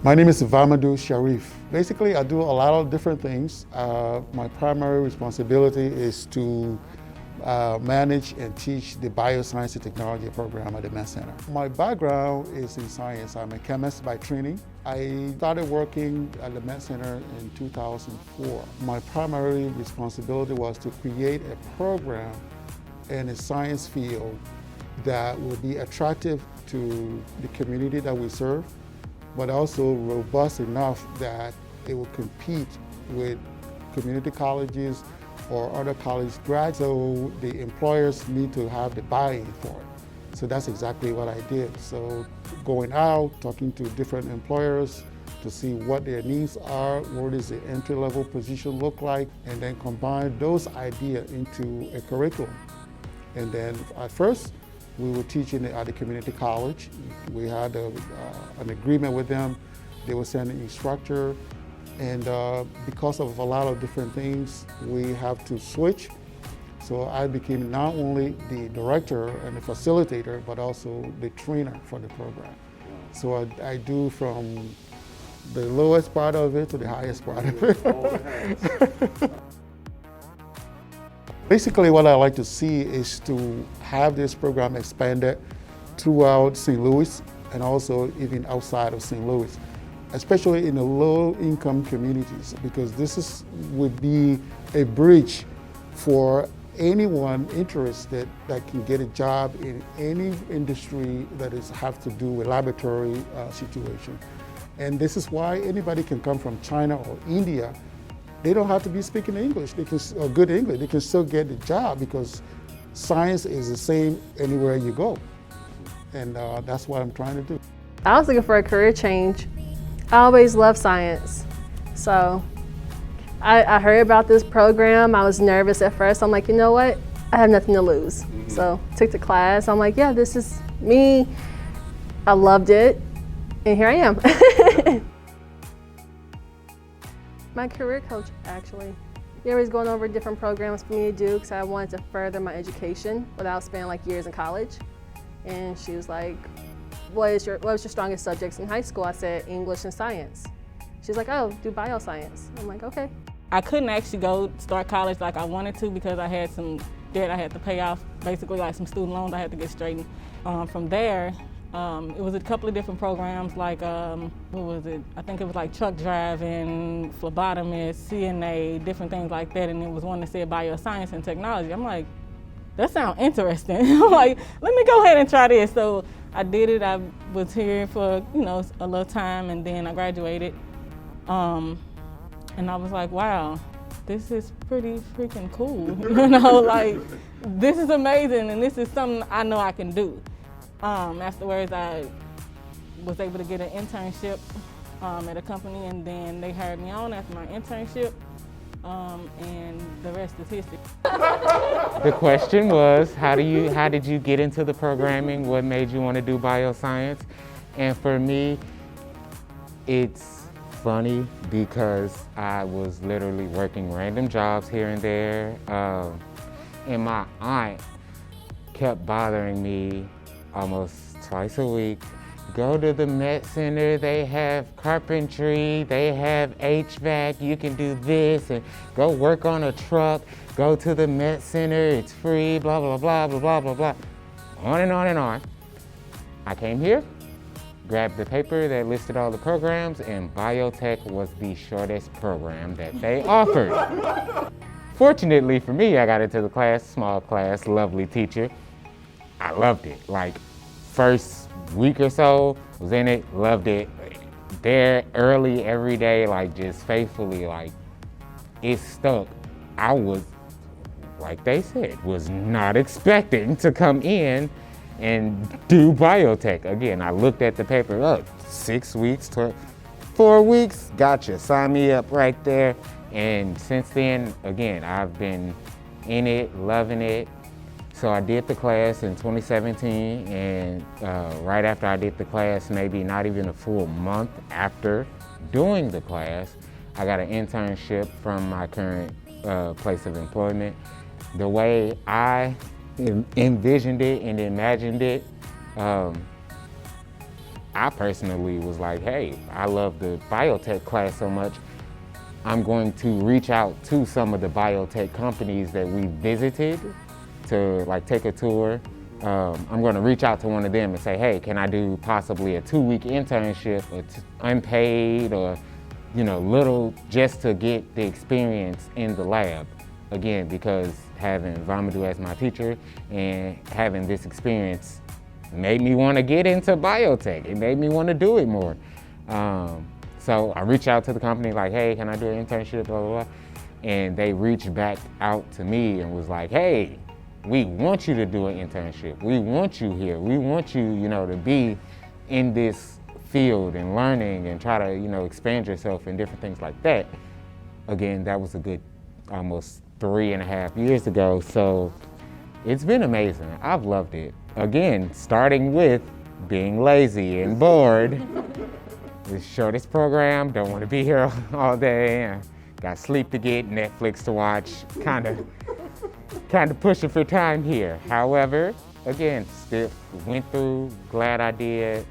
My name is Vamadou Sharif. Basically, I do a lot of different things. My primary responsibility is to manage and teach the Bioscience and Technology program at the Med Center. My background is in science. I'm a chemist by training. I started working at the Med Center in 2004. My primary responsibility was to create a program in a science field that will be attractive to the community that we serve, but also robust enough that it will compete with community colleges or other college grads. So the employers need to have the buy-in for it. So that's exactly what I did. So going out, talking to different employers to see what their needs are, what does the entry-level position look like, and then combine those ideas into a curriculum. And then at first, we were teaching at the community college. We had an agreement with them. They were sending an instructor. And because of a lot of different things, we have to switch. So I became not only the director and the facilitator, but also the trainer for the program. So I do from the lowest part of it to the highest part of it. Basically, what I like to see is to have this program expanded throughout St. Louis and also even outside of St. Louis, especially in the low-income communities, because this would be a bridge for anyone interested that can get a job in any industry that have to do with laboratory situation. And this is why anybody can come from China or India. They don't have to be speaking English, or good English. They can still get the job because science is the same anywhere you go. And that's what I'm trying to do. I was looking for a career change. I always loved science. So I heard about this program. I was nervous at first. I'm like, you know what? I have nothing to lose. So took the class. I'm like, yeah, this is me. I loved it. And here I am. My career coach, actually. They was going over different programs for me to do because I wanted to further my education without spending like years in college. And she was like, what was your strongest subjects in high school? I said, English and science. She's like, oh, do bioscience. I'm like, okay. I couldn't actually start college like I wanted to because I had some debt I had to pay off, basically like some student loans I had to get straightened. From there, it was a couple of different programs like, what was it? I think it was like truck driving, phlebotomist, CNA, different things like that. And it was one that said bioscience and technology. I'm like, that sounds interesting. I'm like, let me go ahead and try this. So I did it. I was here for, a little time and then I graduated. And I was like, wow, this is pretty freaking cool. Like, this is amazing and this is something I know I can do. Afterwards, I was able to get an internship at a company, and then they hired me on after my internship, and the rest is history. The question was, how did you get into the programming? What made you want to do bioscience? And for me, it's funny because I was literally working random jobs here and there, and my aunt kept bothering me almost twice a week. Go to the Met Center, they have carpentry, they have HVAC, you can do this, and go work on a truck, go to the Met Center, it's free, blah, blah, blah, blah, blah, blah, blah. On and on and on. I came here, grabbed the paper that listed all the programs, and biotech was the shortest program that they offered. Fortunately for me, I got into the class, small class, lovely teacher. I loved it. Like, first week or so, was in it, loved it. There early every day, like just faithfully, like it stuck. I was, like they said, was not expecting to come in and do biotech. Again, I looked at the paper, 6 weeks, 4 weeks, gotcha, sign me up right there. And since then, again, I've been in it, loving it. So I did the class in 2017, and right after I did the class, maybe not even a full month after doing the class, I got an internship from my current place of employment. The way I envisioned it and imagined it, I personally was like, hey, I love the biotech class so much, I'm going to reach out to some of the biotech companies that we visited to like take a tour. I'm going to reach out to one of them and say, hey, can I do possibly a 2-week internship, or unpaid, or little, just to get the experience in the lab. Again, because having Vamadou as my teacher and having this experience made me want to get into biotech. It made me want to do it more. So I reached out to the company like, hey, can I do an internship, blah, blah, blah. And they reached back out to me and was like, hey, we want you to do an internship. We want you here. We want you, to be in this field and learning and try to, expand yourself and different things like that. Again, that was a good almost 3.5 years ago. So it's been amazing. I've loved it. Again, starting with being lazy and bored. The shortest program, don't want to be here all day, got sleep to get, Netflix to watch, kind of pushing for time here. However, again, still went through, glad I did.